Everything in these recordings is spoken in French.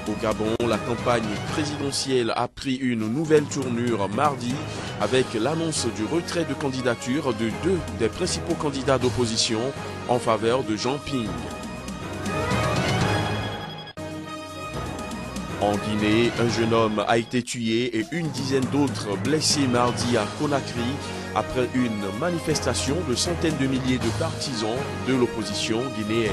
Au Gabon, la campagne présidentielle a pris une nouvelle tournure mardi avec l'annonce du retrait de candidature de deux des principaux candidats d'opposition en faveur de Jean Ping. En Guinée, un jeune homme a été tué et une dizaine d'autres blessés mardi à Conakry après une manifestation de centaines de milliers de partisans de l'opposition guinéenne.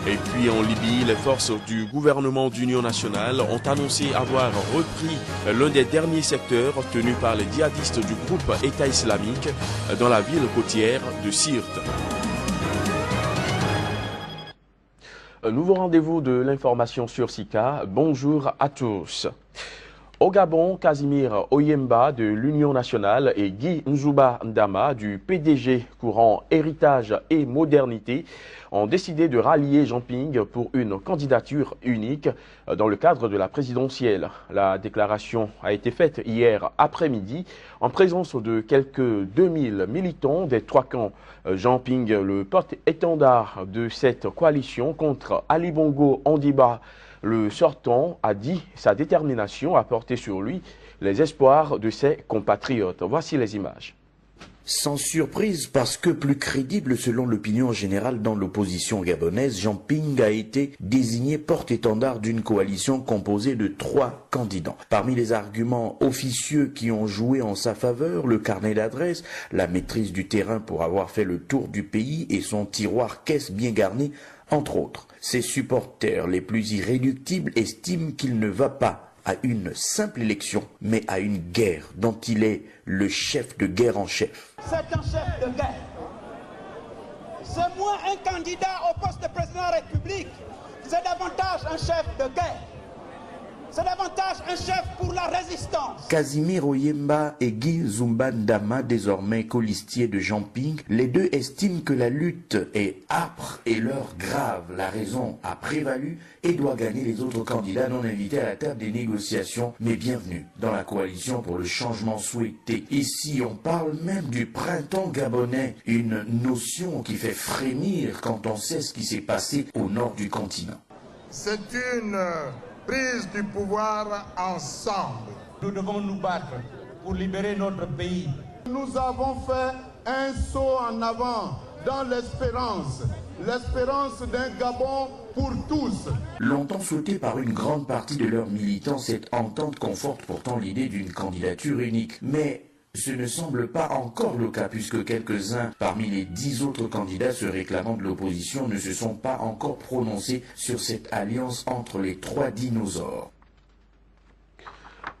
Et puis en Libye, les forces du gouvernement d'union nationale ont annoncé avoir repris l'un des derniers secteurs tenus par les djihadistes du groupe État islamique dans la ville côtière de Sirte. Un nouveau rendez-vous de l'information sur Sika. Bonjour à tous. Au Gabon, Casimir Oyemba de l'Union nationale et Guy Nzouba Ndama du PDG Courant Héritage et Modernité ont décidé de rallier Jean Ping pour une candidature unique dans le cadre de la présidentielle. La déclaration a été faite hier après-midi en présence de quelques 2000 militants des trois camps. Jean Ping, le porte-étendard de cette coalition contre Ali Bongo Ondimba, le sortant, a dit sa détermination à porter sur lui les espoirs de ses compatriotes. Voici les images. Sans surprise, parce que plus crédible selon l'opinion générale dans l'opposition gabonaise, Jean Ping a été désigné porte-étendard d'une coalition composée de 3 candidats. Parmi les arguments officieux qui ont joué en sa faveur, le carnet d'adresses, la maîtrise du terrain pour avoir fait le tour du pays et son tiroir caisse bien garni, entre autres. Ses supporters les plus irréductibles estiment qu'il ne va pas à une simple élection, mais à une guerre dont il est le chef de guerre en chef. C'est un chef de guerre. C'est moins un candidat au poste de président de la République. C'est davantage un chef de guerre. C'est davantage un chef pour la résistance. Casimir Oyemba et Guy Nzouba Ndama, désormais colistiers de Jean Ping, les deux estiment que la lutte est âpre et l'heure grave. La raison a prévalu et doit gagner les autres candidats non invités à la table des négociations, mais bienvenus dans la coalition pour le changement souhaité. Ici, on parle même du printemps gabonais, une notion qui fait frémir quand on sait ce qui s'est passé au nord du continent. C'est une prise du pouvoir ensemble. Nous devons nous battre pour libérer notre pays. Nous avons fait un saut en avant dans l'espérance d'un Gabon pour tous. Longtemps souhaité par une grande partie de leurs militants, cette entente conforte pourtant l'idée d'une candidature unique. Mais ce ne semble pas encore le cas puisque quelques-uns parmi les 10 autres candidats se réclamant de l'opposition ne se sont pas encore prononcés sur cette alliance entre les 3 dinosaures.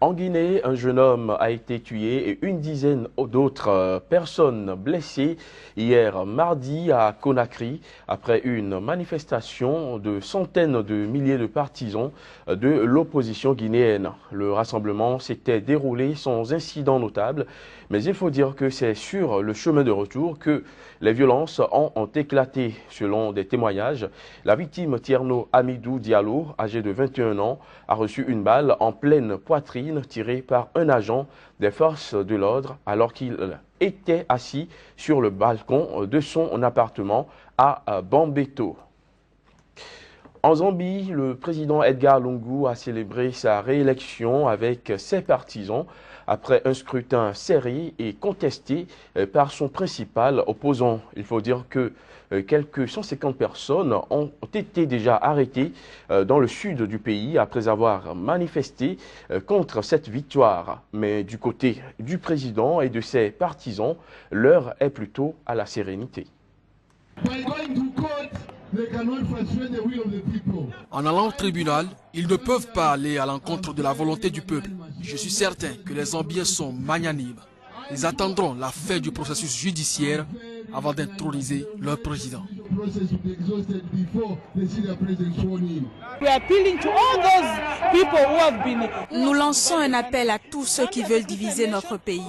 En Guinée, un jeune homme a été tué et une dizaine d'autres personnes blessées hier mardi à Conakry après une manifestation de centaines de milliers de partisans de l'opposition guinéenne. Le rassemblement s'était déroulé sans incident notable, mais il faut dire que c'est sur le chemin de retour que les violences ont éclaté. Selon des témoignages, la victime Tierno Amidou Diallo, âgé de 21 ans, a reçu une balle en pleine poitrine tirée par un agent des forces de l'ordre alors qu'il était assis sur le balcon de son appartement à Bambeto. En Zambie, le président Edgar Lungu a célébré sa réélection avec ses partisans après un scrutin serré et contesté par son principal opposant. Il faut dire que quelques 150 personnes ont été déjà arrêtées dans le sud du pays après avoir manifesté contre cette victoire. Mais du côté du président et de ses partisans, l'heure est plutôt à la sérénité. En allant au tribunal, ils ne peuvent pas aller à l'encontre de la volonté du peuple. Je suis certain que les Zambiens sont magnanimes. Ils attendront la fin du processus judiciaire avant d'introniser leur président. Nous lançons un appel à tous ceux qui veulent diviser notre pays.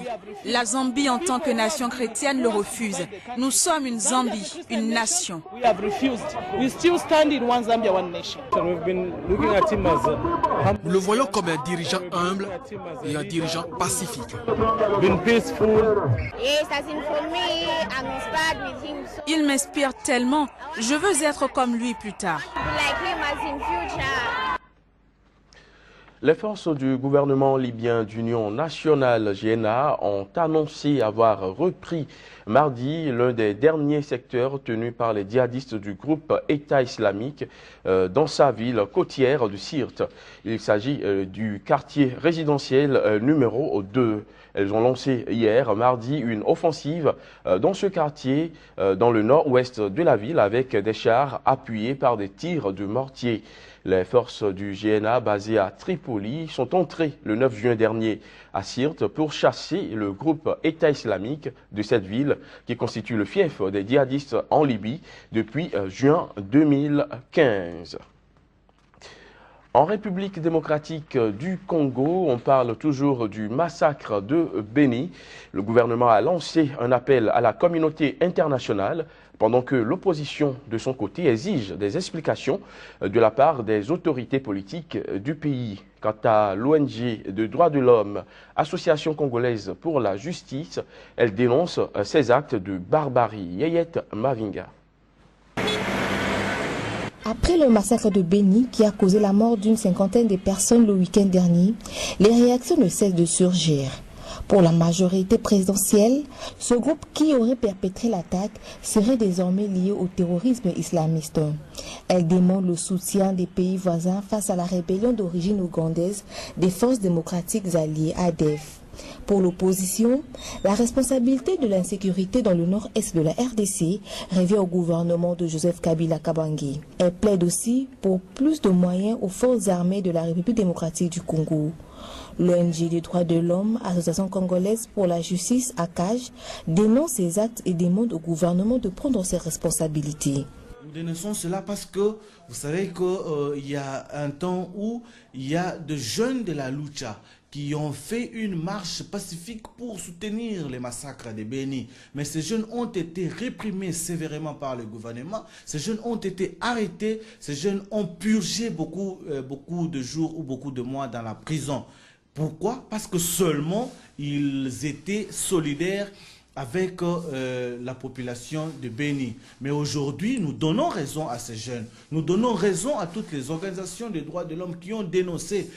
La Zambie en tant que nation chrétienne le refuse. Nous sommes une Zambie, une nation. Nous le voyons comme un dirigeant humble et un dirigeant pacifique. Yes, as in for me, I'm inspired. Il m'inspire tellement. Je veux être comme lui plus tard. Les forces du gouvernement libyen d'Union nationale GNA ont annoncé avoir repris mardi l'un des derniers secteurs tenus par les djihadistes du groupe État islamique dans sa ville côtière de Sirte. Il s'agit du quartier résidentiel numéro 2. Elles ont lancé hier, mardi, une offensive dans ce quartier, dans le nord-ouest de la ville, avec des chars appuyés par des tirs de mortier. Les forces du GNA basées à Tripoli sont entrées le 9 juin dernier à Sirte pour chasser le groupe État islamique de cette ville qui constitue le fief des djihadistes en Libye depuis juin 2015. En République démocratique du Congo, on parle toujours du massacre de Béni. Le gouvernement a lancé un appel à la communauté internationale pendant que l'opposition, de son côté, exige des explications de la part des autorités politiques du pays. Quant à l'ONG de droits de l'homme, Association congolaise pour la justice, elle dénonce ces actes de barbarie. Yeyet Mavinga. Après le massacre de Béni qui a causé la mort d'une cinquantaine de personnes le week-end dernier, les réactions ne cessent de surgir. Pour la majorité présidentielle, ce groupe qui aurait perpétré l'attaque serait désormais lié au terrorisme islamiste. Elle demande le soutien des pays voisins face à la rébellion d'origine ougandaise des forces démocratiques alliées ADF. Pour l'opposition, la responsabilité de l'insécurité dans le nord-est de la RDC revient au gouvernement de Joseph Kabila Kabange. Elle plaide aussi pour plus de moyens aux forces armées de la République démocratique du Congo. L'ONG des droits de l'homme, Association congolaise pour la justice, ACAJ, dénonce ces actes et demande au gouvernement de prendre ses responsabilités. Nous dénonçons cela parce que vous savez qu'il y a un temps où il y a de jeunes de la lucha qui ont fait une marche pacifique pour soutenir les massacres de Béni. Mais ces jeunes ont été réprimés sévèrement par le gouvernement. Ces jeunes ont été arrêtés. Ces jeunes ont purgé beaucoup de jours ou beaucoup de mois dans la prison. Pourquoi? Parce que seulement ils étaient solidaires avec la population de Béni. Mais aujourd'hui, nous donnons raison à ces jeunes. Nous donnons raison à toutes les organisations des droits de l'homme qui ont dénoncé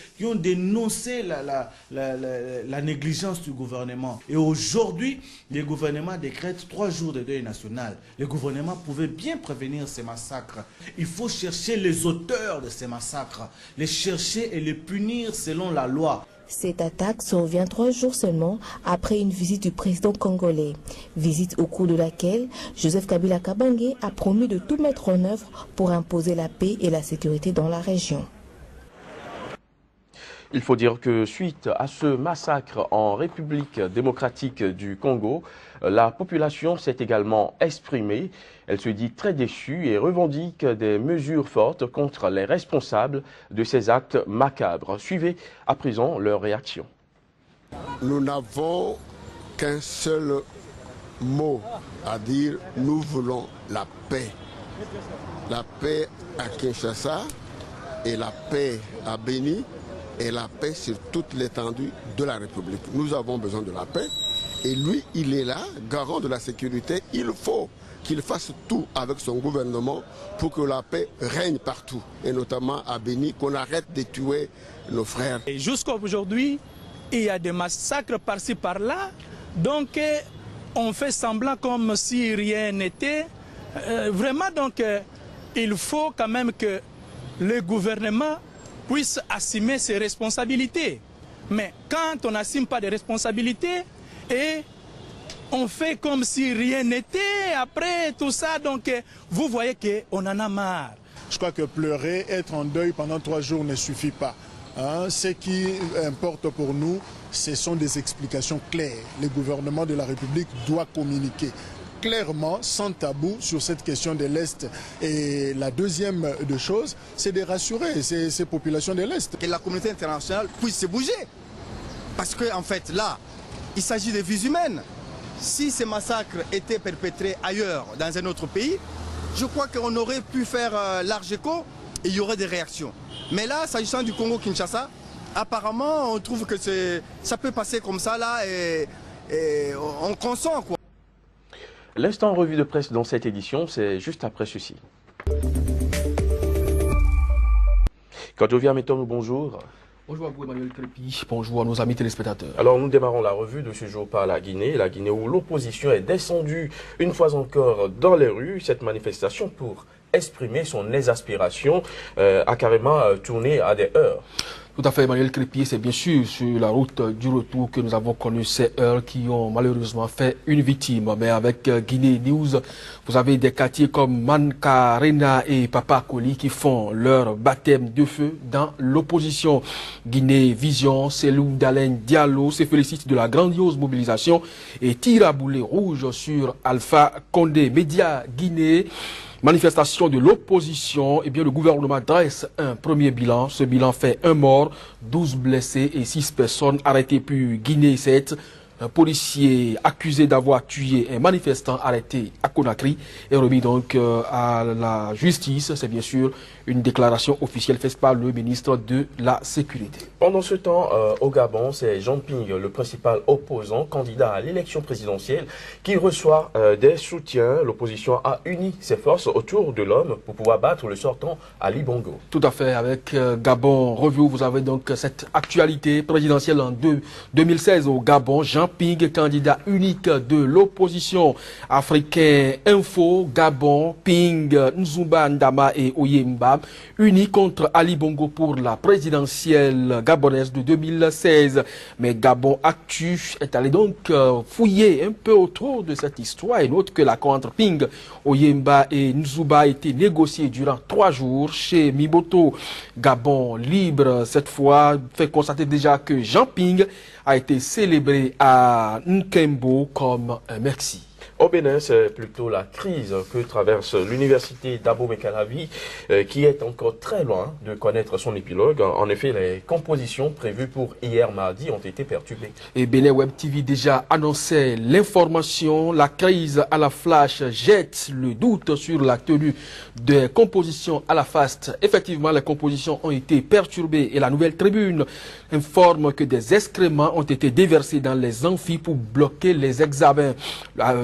la négligence du gouvernement. Et aujourd'hui, le gouvernement décrète 3 jours de deuil national. Le gouvernement pouvait bien prévenir ces massacres. Il faut chercher les auteurs de ces massacres, les chercher et les punir selon la loi. Cette attaque survient 3 jours seulement après une visite du président congolais. Visite au cours de laquelle Joseph Kabila Kabange a promis de tout mettre en œuvre pour imposer la paix et la sécurité dans la région. Il faut dire que suite à ce massacre en République démocratique du Congo, la population s'est également exprimée. Elle se dit très déçue et revendique des mesures fortes contre les responsables de ces actes macabres. Suivez à présent leur réaction. Nous n'avons qu'un seul mot à dire, nous voulons la paix. La paix à Kinshasa et la paix à Béni. Et la paix sur toute l'étendue de la République. Nous avons besoin de la paix et lui, il est là, garant de la sécurité. Il faut qu'il fasse tout avec son gouvernement pour que la paix règne partout, et notamment à Béni, qu'on arrête de tuer nos frères. Et jusqu'à aujourd'hui, il y a des massacres par-ci par-là, donc on fait semblant comme si rien n'était. Vraiment, donc, il faut quand même que le gouvernement puisse assumer ses responsabilités. Mais quand on n'assume pas de responsabilités et on fait comme si rien n'était, après tout ça, donc vous voyez qu'on en a marre. Je crois que pleurer, être en deuil pendant 3 jours ne suffit pas. Ce qui importe pour nous, ce sont des explications claires. Le gouvernement de la République doit communiquer clairement, sans tabou, sur cette question de l'Est. Et la deuxième de choses, c'est de rassurer ces populations de l'Est. Que la communauté internationale puisse se bouger. Parce qu'en fait, là, il s'agit de vies humaines. Si ces massacres étaient perpétrés ailleurs, dans un autre pays, je crois qu'on aurait pu faire large écho et il y aurait des réactions. Mais là, s'agissant du Congo-Kinshasa, apparemment, on trouve que ça peut passer comme ça, là, et on consent, quoi. L'instant en revue de presse dans cette édition, c'est juste après ceci. Kodovia Métom, bonjour. Bonjour à vous Emmanuel Crépi, bonjour à nos amis téléspectateurs. Alors nous démarrons la revue de ce jour par la Guinée où l'opposition est descendue une fois encore dans les rues. Cette manifestation pour exprimer son exaspération a carrément tourné à des heurts. Tout à fait, Emmanuel Crépi, c'est bien sûr sur la route du retour que nous avons connu ces heurts qui ont malheureusement fait une victime. Mais avec Guinée News, vous avez des quartiers comme Mankarena et Papakoli qui font leur baptême de feu dans l'opposition. Guinée Vision, Selou Dalen Diallo se félicite de la grandiose mobilisation et tire à boulet rouge sur Alpha Condé. Média Guinée. Manifestation de l'opposition, eh bien le gouvernement dresse un premier bilan. Ce bilan fait 1 mort, 12 blessés et 6 personnes arrêtées. Puis Guinée 7, un policier accusé d'avoir tué un manifestant arrêté à Conakry est remis donc à la justice. C'est bien sûr une déclaration officielle faite par le ministre de la Sécurité. Pendant ce temps, au Gabon, c'est Jean Ping, le principal opposant, candidat à l'élection présidentielle, qui reçoit des soutiens. L'opposition a uni ses forces autour de l'homme pour pouvoir battre le sortant Ali Bongo. Tout à fait. Avec Gabon Review, vous avez donc cette actualité présidentielle en 2016 au Gabon. Jean Ping, candidat unique de l'opposition. Africain Info, Gabon, Ping, Nzumba Ndama et Oyemba, unis contre Ali Bongo pour la présidentielle gabonaise de 2016. Mais Gabon Actu est allé donc fouiller un peu autour de cette histoire et note que l'accord entre Ping, Oyemba et Nzumba a été négocié durant 3 jours chez Miboto. Gabon Libre, cette fois, fait constater déjà que Jean Ping a été célébré à Nkembo comme un merci. Au Bénin, c'est plutôt la crise que traverse l'université d'Abomey-Calavi qui est encore très loin de connaître son épilogue. En effet, les compositions prévues pour hier mardi ont été perturbées. Et Bénin Web TV déjà annonçait l'information. La crise à la flash jette le doute sur la tenue des compositions à la FAST. Effectivement, les compositions ont été perturbées et la Nouvelle Tribune informe que des excréments ont été déversés dans les amphis pour bloquer les examens.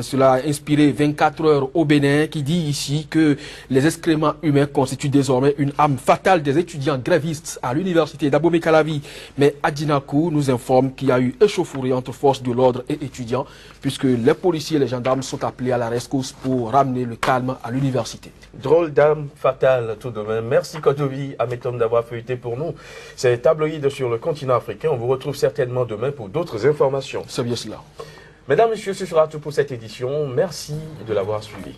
Cela a inspiré 24 heures au Bénin qui dit ici que les excréments humains constituent désormais une arme fatale des étudiants grévistes à l'université d'Abomey-Calavi. Mais Adinakou nous informe qu'il y a eu échauffourée entre forces de l'ordre et étudiants puisque les policiers et les gendarmes sont appelés à la rescousse pour ramener le calme à l'université. Drôle d'arme fatale tout de même. Merci Kodovi Ametom d'avoir feuilleté pour nous ces tabloïds sur le continent africain. On vous retrouve certainement demain pour d'autres informations. C'est bien cela. Mesdames, Messieurs, ce sera tout pour cette édition. Merci de l'avoir suivi.